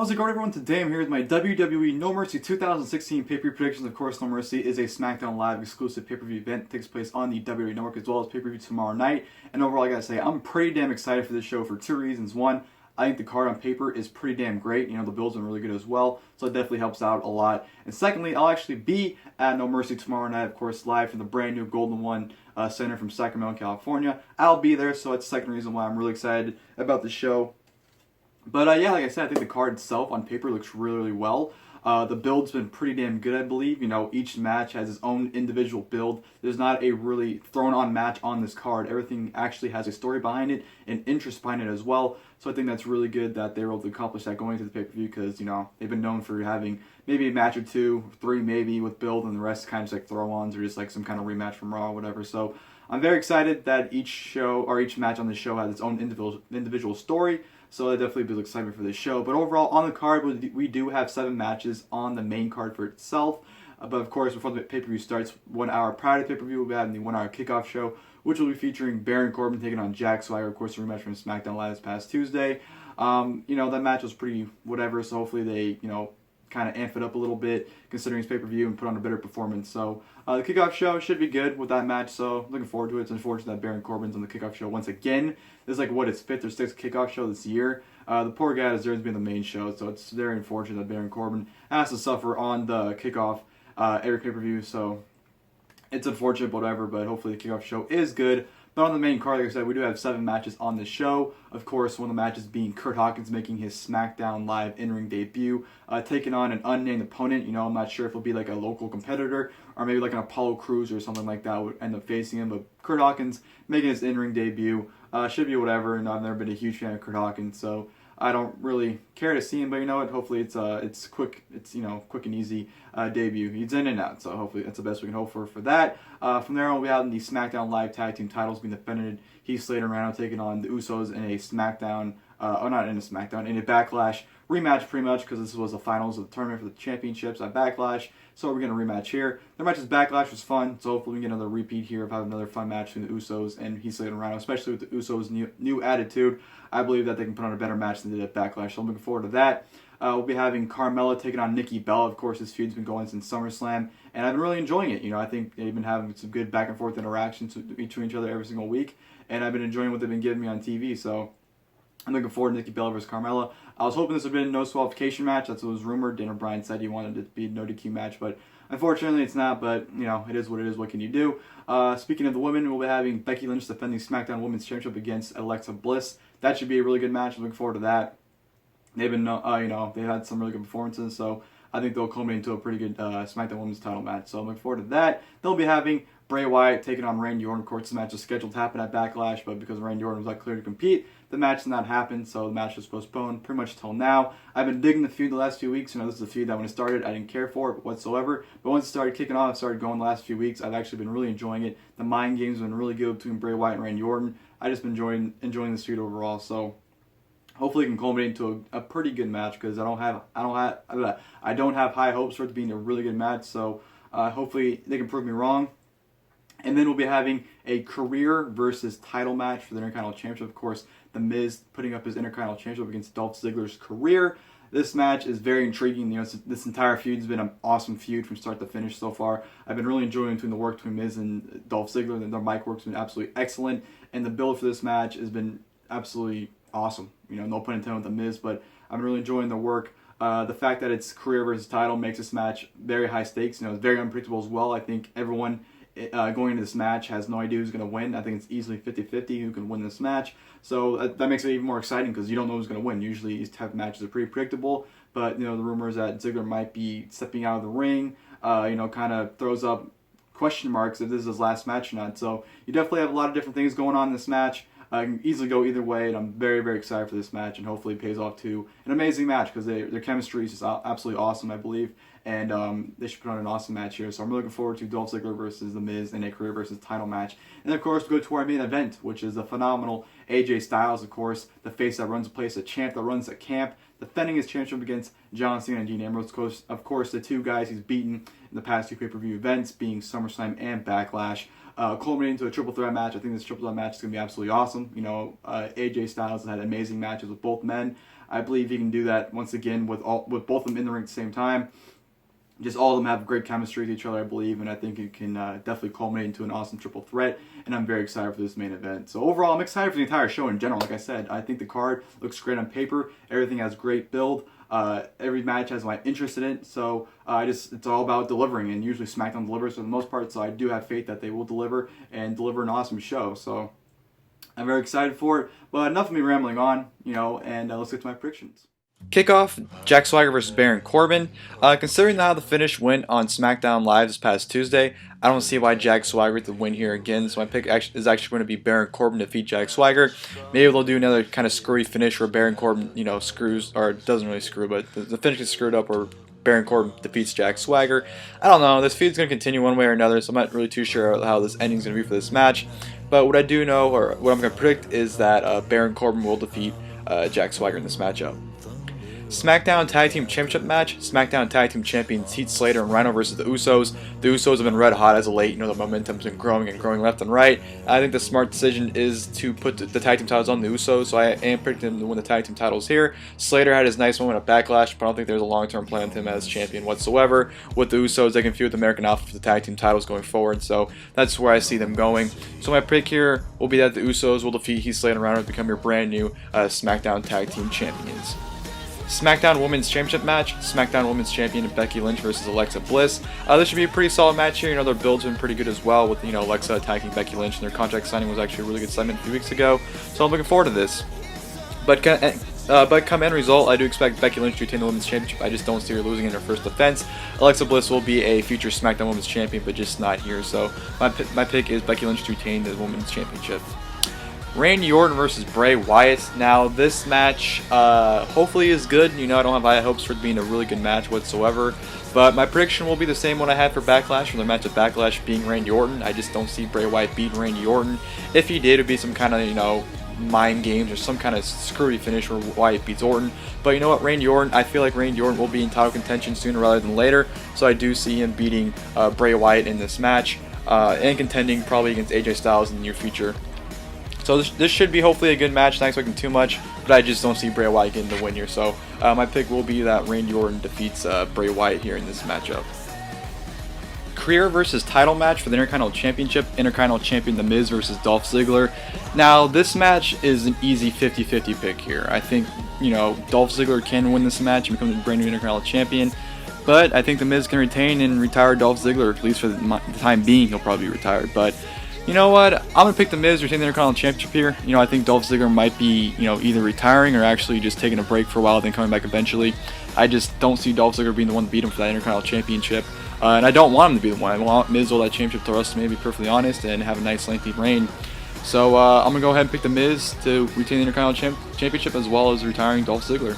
How's it going, everyone? Today I'm here with my WWE No Mercy 2016 pay-per-view predictions. Of course, No Mercy is a SmackDown Live exclusive pay-per-view event that takes place on the WWE Network as well as pay-per-view tomorrow night. And overall, I gotta say, I'm pretty damn excited for this show for two reasons. One, I think the card on paper is pretty damn great. You know, the build's been really good as well, so it definitely helps out a lot. And secondly, I'll actually be at No Mercy tomorrow night, of course, live from the brand new Golden One Center from Sacramento, California. I'll be there, so that's the second reason why I'm really excited about the show. But yeah, like I said, I think the card itself on paper looks really, really well. The build's been pretty damn good, I believe. You know, each match has its own individual build. There's not a really thrown-on match on this card. Everything actually has a story behind it and interest behind it as well. So I think that's really good that they were able to accomplish that going into the pay-per-view because, you know, they've been known for having maybe a match or two, three maybe with build, and the rest kind of just like throw-ons or just like some kind of rematch from Raw or whatever. So I'm very excited that each show or each match on the show has its own individual story. So that definitely builds excitement for this show. But overall, on the card, we do have 7 matches on the main card for itself. But of course, before the pay-per-view starts, 1 hour prior to the pay-per-view, we'll be having the 1 hour kickoff show, which will be featuring Baron Corbin taking on Jack Swagger, of course, a rematch from SmackDown Live this past Tuesday. You know, that match was pretty whatever, so hopefully they, you know, kind of amp it up a little bit considering it's pay-per-view and put on a better performance. So the kickoff show should be good with that match, so looking forward to it. It's unfortunate that Baron Corbin's on the kickoff show once again. This is like what, his 5th or 6th kickoff show this year. The poor guy deserves to be on the main show, so it's very unfortunate that Baron Corbin has to suffer on the kickoff every pay-per-view. So it's unfortunate, whatever, but hopefully the kickoff show is good. But on the main card, like I said, we do have 7 matches on the show. Of course, one of the matches being Curt Hawkins making his SmackDown Live in-ring debut, taking on an unnamed opponent. You know, I'm not sure if it'll be like a local competitor or maybe like an Apollo Crews or something like that would end up facing him. But Curt Hawkins making his in-ring debut should be whatever. And I've never been a huge fan of Curt Hawkins, so I don't really care to see him, but you know what? Hopefully it's quick. It's, you know, quick and easy debut. He's in and out, so hopefully that's the best we can hope for that. From there on, we have the SmackDown Live Tag Team titles being defended. Heath, Slater, and Rhyno taking on the Usos in a SmackDown, not in a SmackDown, in a Backlash rematch, pretty much, because this was the finals of the tournament for the championships at Backlash. So we're getting a rematch here. Their match's Backlash was fun, so hopefully we can get another repeat here of having another fun match between the Usos and Heath, Slater, and Rhyno, especially with the Usos' new attitude. I believe that they can put on a better match than they did at Backlash, so I'm looking forward to that. We'll be having Carmella taking on Nikki Bella. Of course, this feud's been going since SummerSlam, and I've been really enjoying it. You know, I think they've been having some good back and forth interactions between each other every single week, and I've been enjoying what they've been giving me on TV, so I'm looking forward to Nikki Bella versus Carmella. I was hoping this would have been a no disqualification match. That's what was rumored. Daniel Bryan said he wanted it to be a no DQ match, but unfortunately it's not. But, you know, it is what it is. What can you do? Speaking of the women, we'll be having Becky Lynch defending SmackDown Women's Championship against Alexa Bliss. That should be a really good match. I'm looking forward to that. They've been, you know, they've had some really good performances, so I think they'll culminate into a pretty good SmackDown Women's title match. So I'm looking forward to that. They'll be having Bray Wyatt taking on Randy Orton. Of course, the match was scheduled to happen at Backlash, but because Randy Orton was not clear to compete, the match did not happen, so the match was postponed pretty much till now. I've been digging the feud the last few weeks. You know, this is a feud that when it started, I didn't care for it whatsoever, but once it started kicking off, started going the last few weeks, I've actually been really enjoying it. The mind games have been really good between Bray Wyatt and Randy Orton. I just been enjoying this feud overall, so hopefully it can culminate into a pretty good match because I don't have high hopes for it to being a really good match. So hopefully they can prove me wrong. And then we'll be having a career versus title match for the Intercontinental Championship. Of course, The Miz putting up his Intercontinental Championship against Dolph Ziggler's career. This match is very intriguing. You know, this entire feud has been an awesome feud from start to finish so far. I've been really enjoying the work between Miz and Dolph Ziggler. Their mic work's been absolutely excellent, and the build for this match has been absolutely awesome. You know, no pun intended with The Miz, but I'm really enjoying the work. The fact that it's career versus title makes this match very high stakes. You know, it's very unpredictable as well. I think everyone going into this match has no idea who's going to win. I think it's easily 50-50 who can win this match. So that makes it even more exciting because you don't know who's going to win. Usually these type of matches are pretty predictable, but you know, the rumors that Ziggler might be stepping out of the ring, you know, kind of throws up question marks if this is his last match or not. So you definitely have a lot of different things going on in this match. Can easily go either way, and I'm very, very excited for this match, and hopefully it pays off to an amazing match because their chemistry is just absolutely awesome, I believe, and they should put on an awesome match here. So I'm looking forward to Dolph Ziggler versus The Miz in a career versus title match. And of course, we go to our main event, which is the phenomenal AJ Styles, of course, the face that runs the place, the champ that runs the camp, defending his championship against John Cena and Dean Ambrose. Of course, the two guys he's beaten in the past two pay-per-view events, being SummerSlam and Backlash. Culminating into a triple threat match. I think this triple threat match is going to be absolutely awesome. You know, AJ Styles has had amazing matches with both men. I believe he can do that once again with both of them in the ring at the same time. Just all of them have great chemistry with each other, I believe, and I think it can definitely culminate into an awesome triple threat, and I'm very excited for this main event. So overall, I'm excited for the entire show in general. Like I said, I think the card looks great on paper. Everything has great build. Every match has my interest in it, so it's all about delivering, and usually SmackDown delivers for the most part, so I do have faith that they will deliver and deliver an awesome show. So I'm very excited for it, but enough of me rambling on, and let's get to my predictions. Kickoff, Jack Swagger versus Baron Corbin. Considering how the finish went on SmackDown Live this past Tuesday, I don't see why Jack Swagger would win here again, so my pick is actually going to be Baron Corbin to defeat Jack Swagger. Maybe they'll do another kind of screwy finish where Baron Corbin, screws, or doesn't really screw, but the finish gets screwed up or Baron Corbin defeats Jack Swagger. I don't know, this feud's going to continue one way or another, so I'm not really too sure how this ending's going to be for this match. But what I do know, or what I'm going to predict, is that Baron Corbin will defeat Jack Swagger in this matchup. SmackDown Tag Team Championship match. SmackDown Tag Team Champions Heath, Slater, and Rhyno versus the Usos. The Usos have been red hot as of late. The momentum's been growing and growing left and right. I think the smart decision is to put the tag team titles on the Usos, so I am predicting them to win the tag team titles here. Slater had his nice moment at Backlash, but I don't think there's a long-term plan with him as champion whatsoever. With the Usos, they can feud with American Alpha for the tag team titles going forward, so that's where I see them going. So my pick here will be that the Usos will defeat Heath, Slater, and Rhyno to become your brand new SmackDown Tag Team Champions. SmackDown Women's Championship match. SmackDown Women's Champion Becky Lynch versus Alexa Bliss. This should be a pretty solid match here. Their build's been pretty good as well with Alexa attacking Becky Lynch, and their contract signing was actually a really good segment a few weeks ago. So I'm looking forward to this. But come end result, I do expect Becky Lynch to retain the Women's Championship. I just don't see her losing in her first defense. Alexa Bliss will be a future SmackDown Women's Champion, but just not here. So my pick is Becky Lynch to retain the Women's Championship. Randy Orton versus Bray Wyatt. Now, this match hopefully is good. I don't have high hopes for it being a really good match whatsoever. But my prediction will be the same one I had for Backlash, for the match at Backlash being Randy Orton. I just don't see Bray Wyatt beating Randy Orton. If he did, it would be some kind of, mind games or some kind of screwy finish where Wyatt beats Orton. But you know what, Randy Orton, I feel like Randy Orton will be in title contention sooner rather than later. So I do see him beating Bray Wyatt in this match and contending probably against AJ Styles in the near future. So this should be hopefully a good match, not expecting too much, but I just don't see Bray Wyatt getting the win here. So my pick will be that Randy Orton defeats Bray Wyatt here in this matchup. Career versus title match for the Intercontinental Championship. Intercontinental Champion The Miz versus Dolph Ziggler. Now, this match is an easy 50-50 pick here. I think, Dolph Ziggler can win this match and become the brand new Intercontinental Champion. But I think The Miz can retain and retire Dolph Ziggler, at least for the time being. He'll probably be retired. But you know what? I'm going to pick The Miz to retain the Intercontinental Championship here. I think Dolph Ziggler might be, either retiring or actually just taking a break for a while, then coming back eventually. I just don't see Dolph Ziggler being the one to beat him for that Intercontinental Championship. And I don't want him to be the one. I want Miz to hold that championship to WrestleMania, to be perfectly honest, and have a nice lengthy reign. So I'm going to go ahead and pick The Miz to retain the Intercontinental Championship as well as retiring Dolph Ziggler.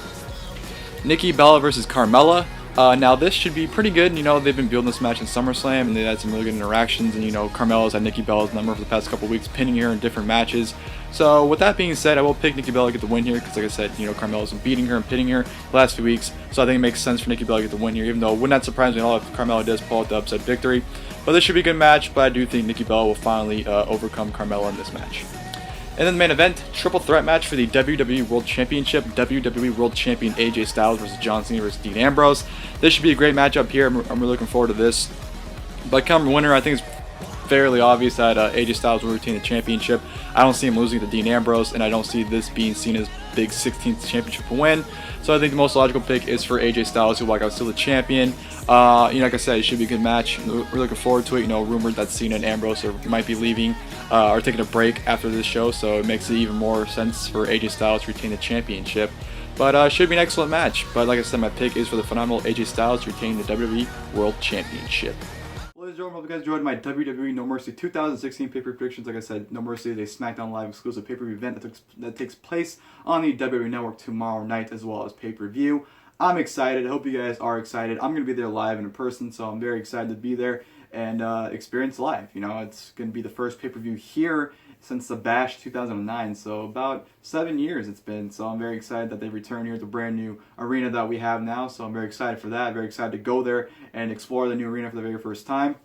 Nikki Bella versus Carmella. Now this should be pretty good. They've been building this match in SummerSlam, and they had some really good interactions. And Carmella's had Nikki Bella's number for the past couple weeks, pinning her in different matches. So with that being said, I will pick Nikki Bella to get the win here because, like I said, Carmella's been beating her and pinning her the last few weeks. So I think it makes sense for Nikki Bella to get the win here, even though it would not surprise me at all if Carmella does pull out the upset victory. But this should be a good match. But I do think Nikki Bella will finally overcome Carmella in this match. And then the main event, triple threat match for the WWE World Championship. WWE World Champion AJ Styles versus John Cena versus Dean Ambrose. This should be a great matchup here. I'm really looking forward to this. But come winner, I think it's fairly obvious that AJ Styles will retain the championship. I don't see him losing to Dean Ambrose, and I don't see this being Cena's big 16th championship win. So I think the most logical pick is for AJ Styles, who like I was still the champion. Like I said, it should be a good match. We're looking forward to it. Rumored that Cena and Ambrose might be leaving or taking a break after this show, so it makes it even more sense for AJ Styles to retain the championship. But should be an excellent match. But like I said, my pick is for the phenomenal AJ Styles to retain the WWE World Championship. Ladies and gentlemen, hope you guys enjoyed my WWE No Mercy 2016 pay-per-view predictions. Like I said, No Mercy is a SmackDown Live exclusive pay-per-view event that takes place on the WWE Network tomorrow night as well as pay-per-view. I'm excited. I hope you guys are excited. I'm going to be there live and in person, so I'm very excited to be there and experience live. It's going to be the first pay-per-view here since the Bash 2009, so about 7 years it's been. So I'm very excited that they return here at the brand new arena that we have now. So I'm very excited for that. Very excited to go there and explore the new arena for the very first time.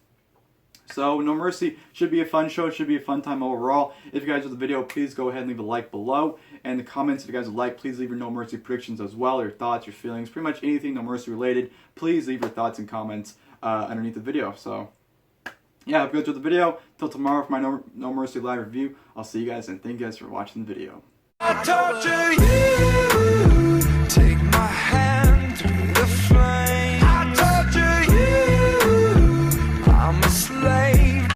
So No Mercy should be a fun show. It should be a fun time overall. If you guys enjoyed the video, please go ahead and leave a like below. And the comments, if you guys would like, please leave your No Mercy predictions as well, your thoughts, your feelings, pretty much anything No Mercy related. Please leave your thoughts and comments underneath the video. So, yeah, hope you enjoyed the video. Till tomorrow for my No Mercy live review. I'll see you guys, and thank you guys for watching the video. I torture you, take my hand through